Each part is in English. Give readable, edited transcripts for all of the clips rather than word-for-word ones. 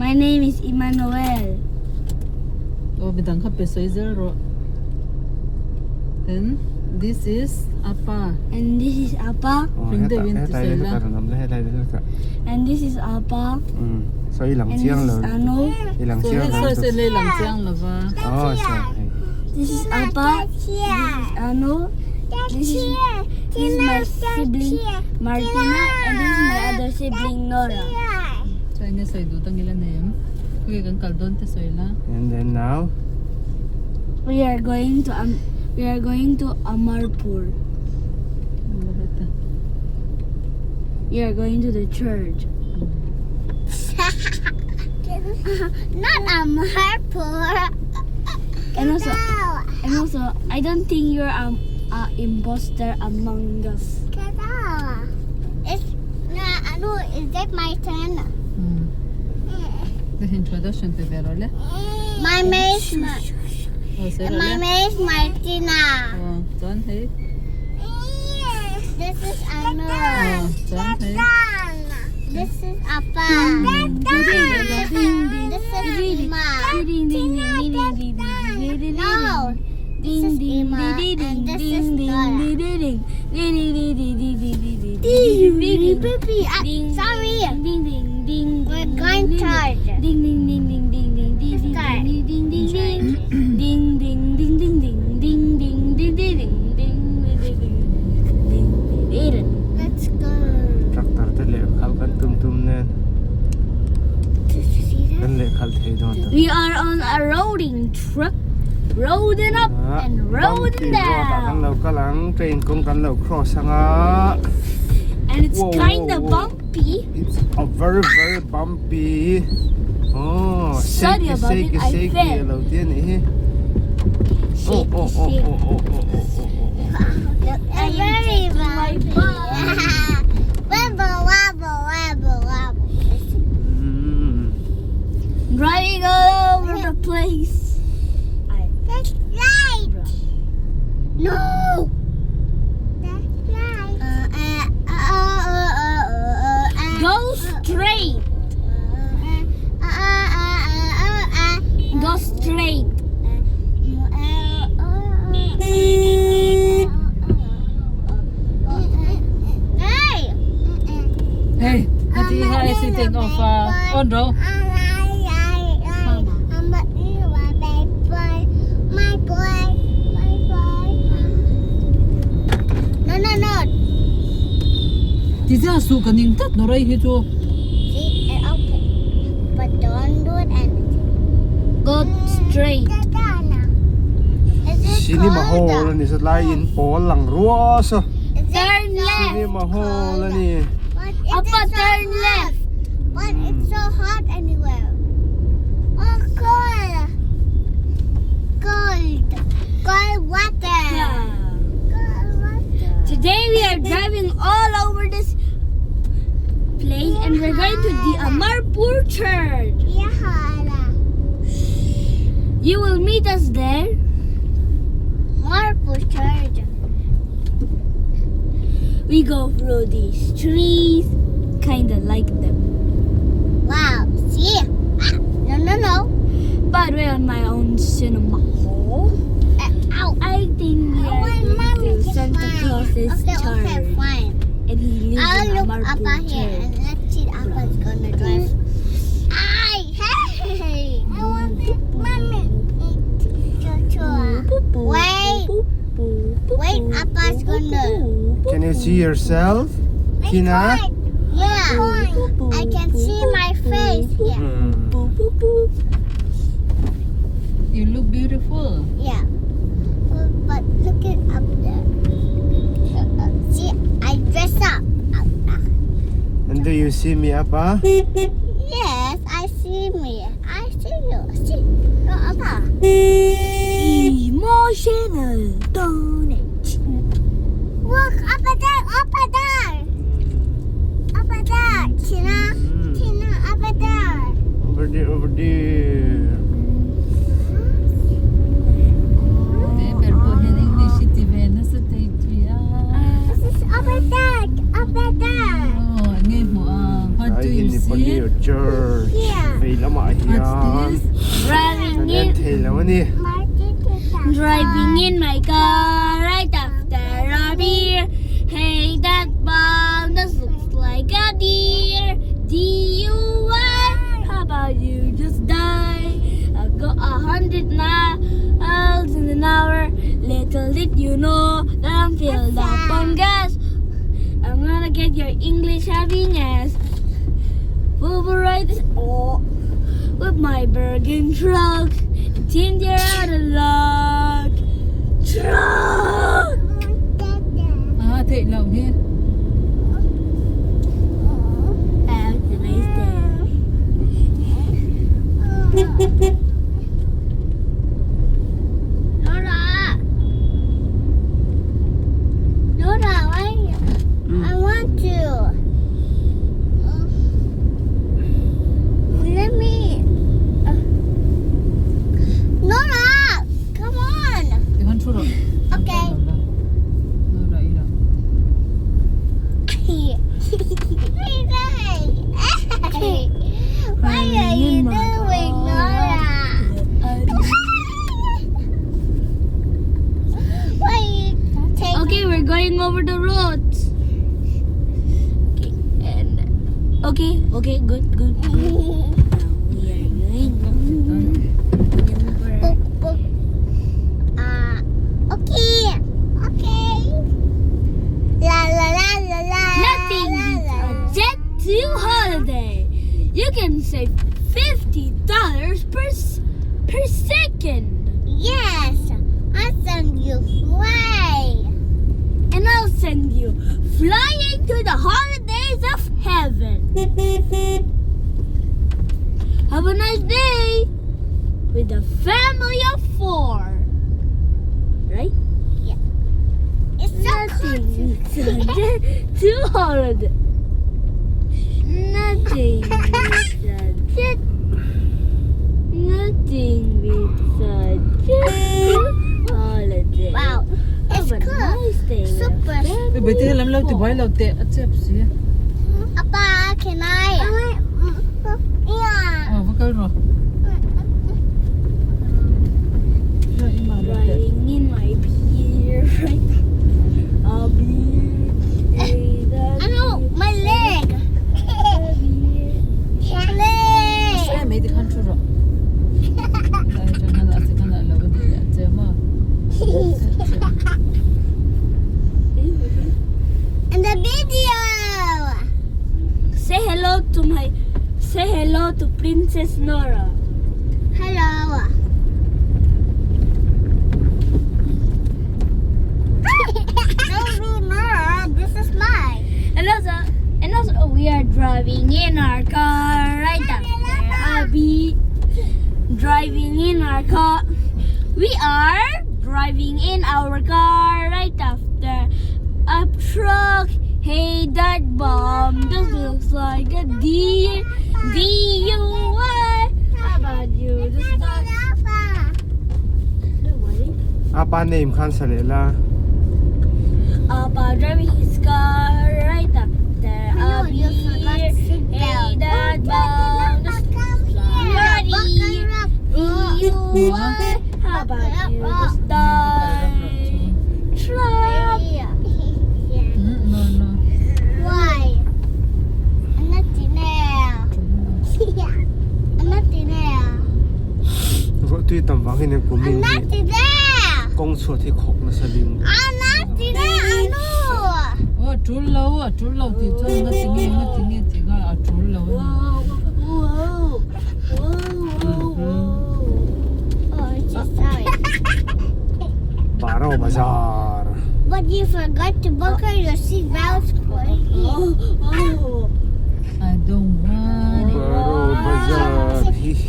My name is Emmanuel. Oh, bidang ka peso zero. Then this is Apa. And this is Appa. Bring the wind to Soila. And this is Appa. So ilang And this chiang is lo. Ano. Ilang So chiang let's lo. say lang chiang lava. Oh, so. This is Appa. This is Ano. This is my sibling Martina. And this is my other sibling Nora. So ina sa idutang ila name. Kuya kang kaldon te Soila. And then now, We are going to Amarpur. We are going to the church. Not Amarpur. And also, I don't think you're an imposter among us. It's is that my turn? The introduction to Verole. My name is Oh, my Soila. name is Martina. Oh, John, hey. This is Anu. Oh, John, hey. This is Appa. This is Ima. No. This is Ima and this is Nora. Sorry. We're going to church. Let's go. tractor te le khal kan tum nen. Kan le khal thei don. We are on a roading truck, roading up and roading Kan down, lo kalang train kong kan lo cross anga. and it's Whoa, kind of whoa, whoa. bumpy. It's a very bumpy. Oh, Sorry about it, I fell. Lo tiên này. Oh. I'm very bumpy. Wobble. Driving all over the place. That's right. No. That's right. Go straight. Go straight. Hey. Hey, what is high sitting of on row? My boy. No. This is so kaning tat no right here too. See, okay. But don't do anything. Go straight. Sini mahol ni sa lain po lang ruasa. Turn Sini left. mahol ni. Upper turn left. But it's so hot anywhere. Oh, cold. Cold water. Cold water. Today we are driving all over this place, and we're going to the Amarpur church. Yeah. You will meet us there. Marpur church. We go through these trees, kinda like them. Wow. See? No. But we're on my own cinema hall. Ow. I think we are going to Santa Claus's church. Okay, fine. And he lives I'll in look Amarpur up here church. and let's see if Appa's gonna drive. Hey! I want to mommy. Wait, Appa's gonna. Can you see yourself, Tina? Yeah, I can see my face here. You look beautiful. Yeah, but look it up there. See, I dress up. And do you see me, Appa? Yes, I see me. I see you. See, no, Appa. Emotional donation. Look, up there. Tina, up there. Over there. Pero po heading ni City Venus sa Tatria. This is up there. Oh, ngayon mo what do you Ay, hindi pa see? niyo church. Yeah. Vậy lắm mà hiền. What's this? Driving Cho nên in, thế là vấn đề. driving in my car right after a beer. Hey, that bomb just looks like a deer. D-U-Y. How about you just die? I'll go 100 miles an hour. Little did you know that I'm filled up on gas. I'm gonna get your English happiness. Pulverize this all with my burger truck. Change your out of luck. Truck! Thị lầu here. Have a nice day. Nora! Nora, why? I want to. Let me. Nora! Come on! Thì con chua rồi. Okay. Rồi rồi. What are you doing, Nora? Why are you taking? Okay, we're going over the roads. Okay, good. Now we are going over. Okay. La la la la la. Nothing beats a jet to holiday. You can save $50 per second. Yes, I'll send you fly. And I'll send you flying to the holidays of heaven. Have a nice day with a family of 4. Right? It's so Nothing cool. beats a jet to holiday. Nothing beats a jet. Nothing beats a jet to holiday. Wow, it's Have a cool. nice day. with a Super. family Bây giờ làm lâu thì of bói lâu tệ ở chép xí. Appa, can I? Yeah. Vẫn câu rồi. Rồi mà four. lâu tệ. Riding in my beer, right? A beer. Hey, that I know, my leg. beer. Leg. Sao mấy thì con chua rồi. Đây cho nên là sẽ con lại lâu thì đã chơi mà. In the video. Say hello to Princess Nora. Hello. No, this is mine. And also we are driving in our car right after Abby. Driving in our car. We are driving in our car right after a truck. Hey, that bomb just looks like a deer. D-U-Y. How about you? Just not. Don't worry. Apa name kan salela. About driving his car right after I know, a you forgot beer. seatbelt. Hey, that bomb just looks like a deer. D-U-Y. How about you? Just die. Truck. No, no. Why? I'm not in there. I'm not in there. Rồi tuy tầm vắng hình của I'm mình not thì in there. công suất thì khóc nó sẽ linh. I'm not in there. I know. Chú lâu thì thôi ngất tiếng nghe chỉ gọi là chú lâu này. Whoa. Oh, I'm so sorry. Barauni Bazaar. But you forgot to buckle your seatbelts for me. I don't want it. Barauni Bazaar. Please.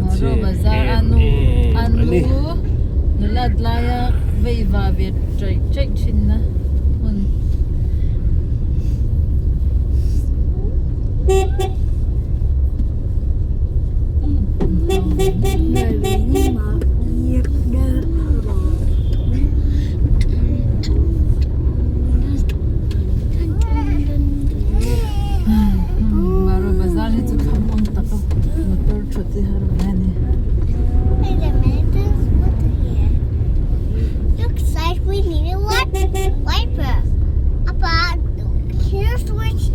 Maro bazar anu naladlaya veiva vet check chinna. Maro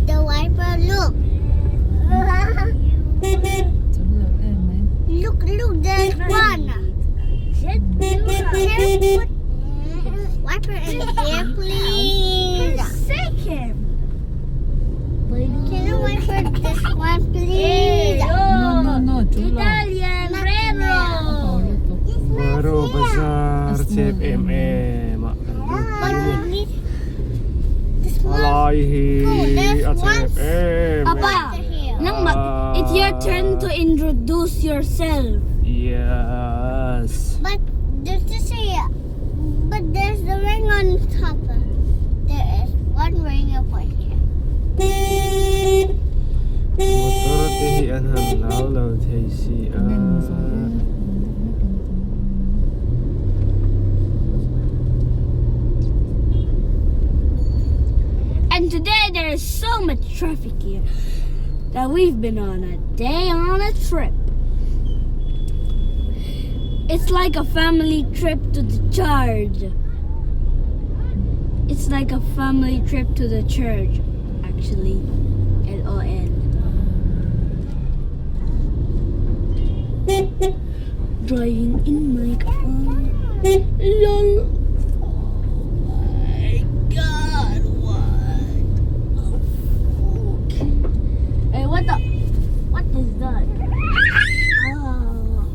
the wiper. Look. Look, there's one. Can you put wiper in here, please? Second. Can you wiper this one, please? No, Italian railroad. Baru besar CFM. But we need this one. Alaihi there's one. CFM. Papa, it's your turn to introduce yourself. Yes. But there's the ring on top. There is one ring upon here. Motor tihi an halal lo thei si And today there is so much traffic here that we've been on a day on a trip. It's like a family trip to the church. It's like a family trip to the church, actually. LOL. Driving in my car. LOL. My God, what? Hey, what is that? Lol.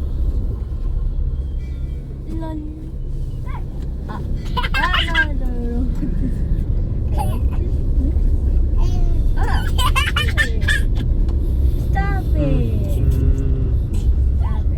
No. Stop it. Stop it.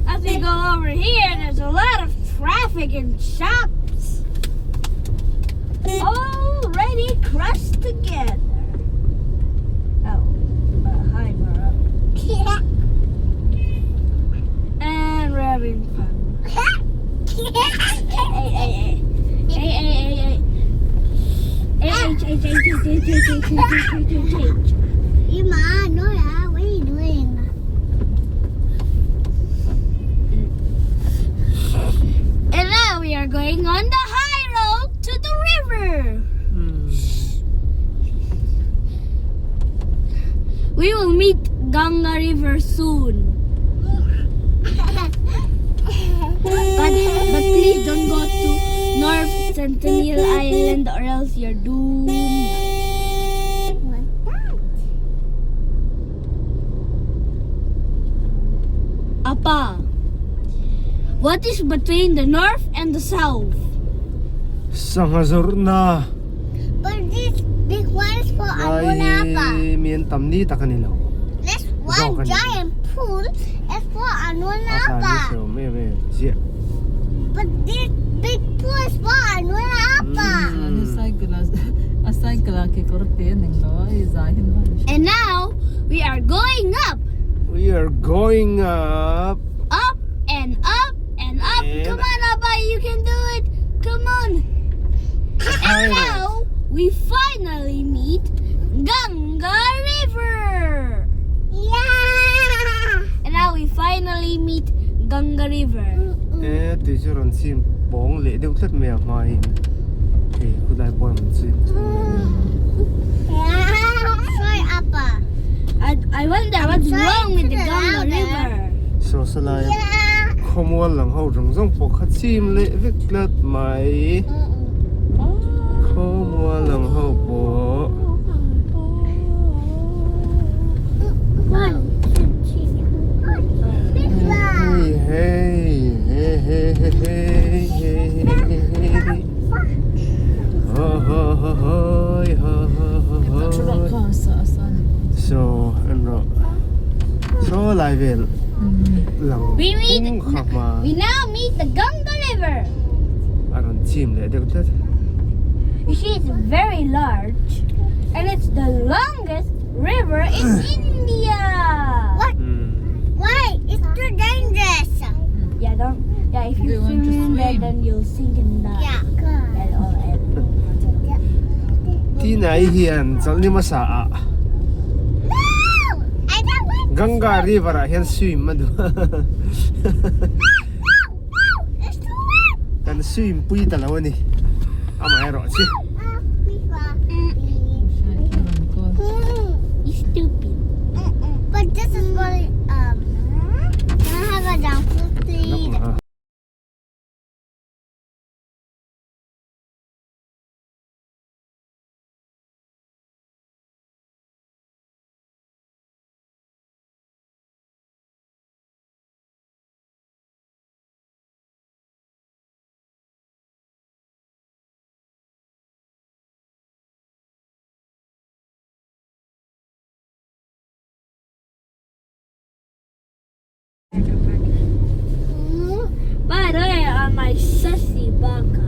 As we go over here, there's a lot of traffic and shops. Already crushed together. Oh, hi, Mara. And we're having fun. Ima, Nora, what are you doing? And now we are going on the high road to the river. We will meet Ganga River soon. But please don't go to North Centennial Island or else you're doomed. Appa, what is between the north and the south? Sangazur na. But this big one is for Anunapa. Ay mian tamni ta kanila. This one giant pool is for Anunapa. Asali so me sia. But this big pool is for Anunapa. And now we are going up. We are going up. Up and up and up. And- Come on, Abba, you can do it. Come on. And now we finally meet Ganga River. Yeah. And now we finally meet Ganga River. Teacher on sim bong le deu tlat me mai. Okay, could I boy on sim? Sorry, Appa. I wonder what's wrong with the Ganga River. So salai Yeah. khomwal lang ho rong zong po khat sim le vik tlat mai. Khomwal lang ho po. One, two, three. Big one. Hey. So lại về lòng We cũng khắp mà We now meet the Ganga River. anh chìm lại được thế. You see, it's very large, and it's the longest river in India. What? Why? It's too dangerous. Yeah, don't. Yeah, if Do you you want to swim in there, swim? then you'll sink and die. Yeah. LOL. Tí này hiền chẳng đi mà xả. Ganga River hian swim madu kan swim pui talaw ni ama ero chi You stupid. But this is what can I have a junk food, please? By the way, on my sassy baka,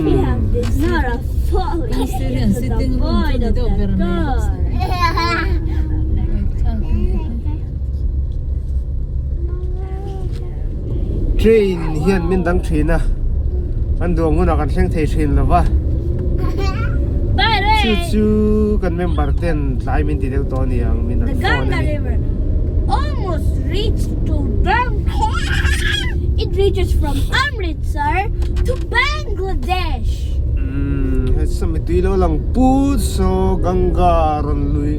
we have this not a falling Syrian into the sitting room void of to the the door. train hian min dang train a an duang huna kan thleng thei train lova By the chu way, chu kan member ten tlai min ti deuh to ni ang min the an phone Ganga ani River almost reached to Bangladesh. It reaches from Amritsar to Bangladesh. Sami tui lo lang pu so Ganga ron lui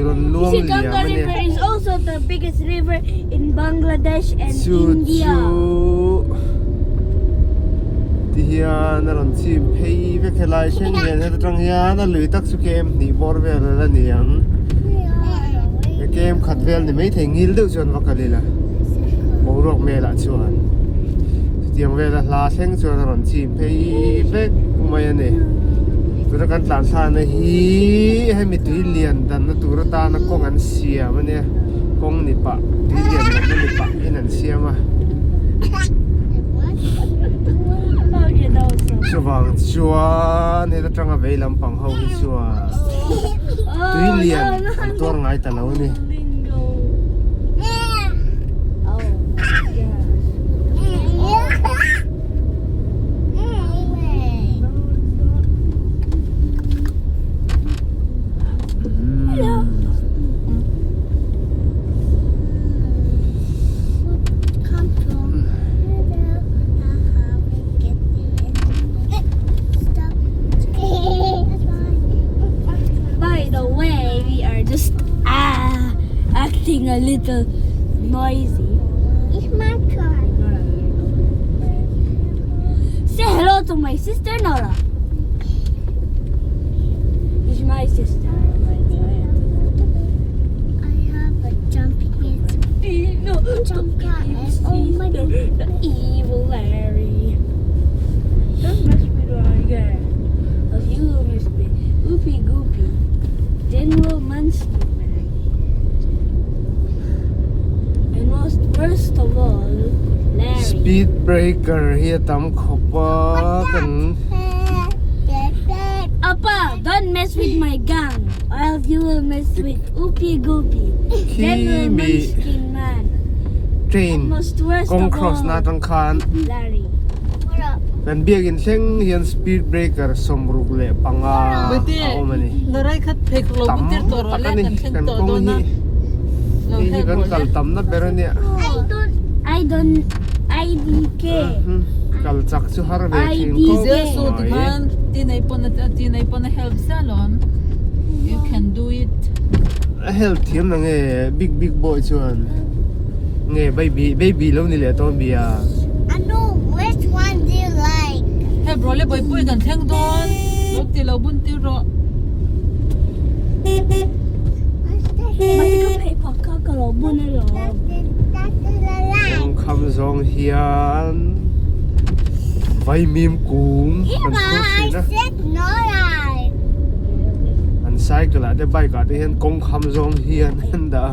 ron You luang see, liam Ganga ani River is also the biggest river in Bangladesh and chu India. ti hian a ron chim phei ve khelai sen hian he tang hian a lui tak chu kem ni bor ve la ni ang ke kem khat vel ni mei thei ngil deuh chuan vakalila borok me la chuan tiang ve la hla thleng chuan a ron chim phei ve mai ani tuna kan tlan thla na hi he mi tui lian dan na tur ta na kong an siam ani kong ni pa tui lian dan na ni pa in an siam a Okay, that was so. chuwang chuan he ta tanga vei lampang ho hi chuan tui lian an tor ngai ta lo ni Bingo. Oh, yeah. By the way, we are just acting a little noisy. It's my turn. Say hello to my sister Nora. She's my sister. I have a jumping No, jump car. Oh my God. the evil Larry. Don't mess with my girl. Cause you must be oopy goopy. General Mansky man. And worst of all, Larry. speed breaker hi tam khopa kan Appa, don't mess with my gang, or else you will mess with Oopie Goopie. General mi Munchkin man. train Most worst kong of cross all, na tang khan Larry. What up? kan biagin thleng hian speed breaker somruk le panga Bete, a mani naray kat pek lo tam buntir toro le takani kan teng kan to do kong na. hi Lo hi he kan bol kal le. tam na pero ni IDK. kal chak chu har ve thing ID. ko So man, tinay po na help salon. You can do it. health thiam na nge big boy chuan nge baby lo ni le to bia I know which one do you like. He bro le boy pui kan teng don. Lok ti lo buntir ro. Mas ka paper ka kalobo na lo. kong kham zong hian vai mim kum kan I khosi na said no right. an cycle at the bike at the hen kong kham zong hian da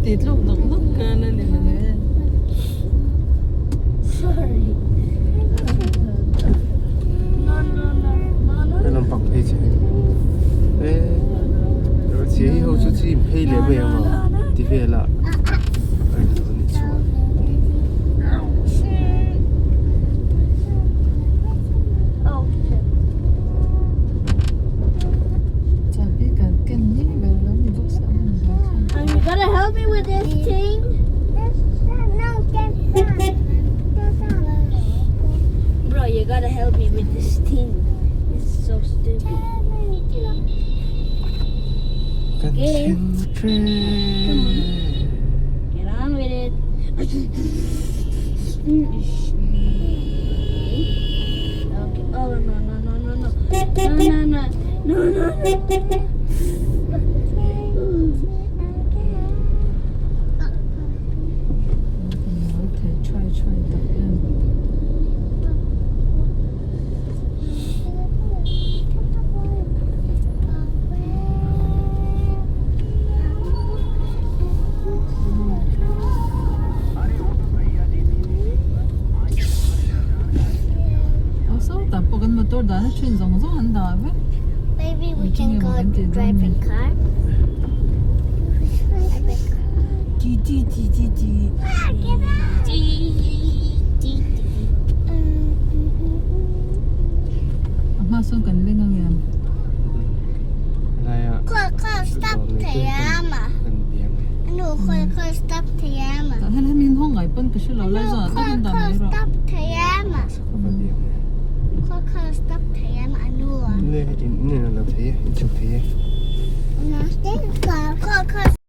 ติดลูกนกกันนั่นนี่มัน thing. It's so stupid. กันเชียงเทร Get on with it. Okay. Oh no. Okay, try that. Tapos kan motor dah na train zong anda be. Maybe we can go driving car. Ji. Masuk kan lengang yan. อะไรอ่ะ Call stop เทียมอ่ะ เป็นเบียง หนูคอย stop เทียมอ่ะ Dahil min hong ay pun kasi lo la za ta kan da mai ro. stop เทียมอ่ะ ก็เป็นเบียง คอย stop เทียมอ่ะหนูอ่ะ เนี่ยอินเนี่ยเราเทียอินชุกเทีย นะเด็กคอย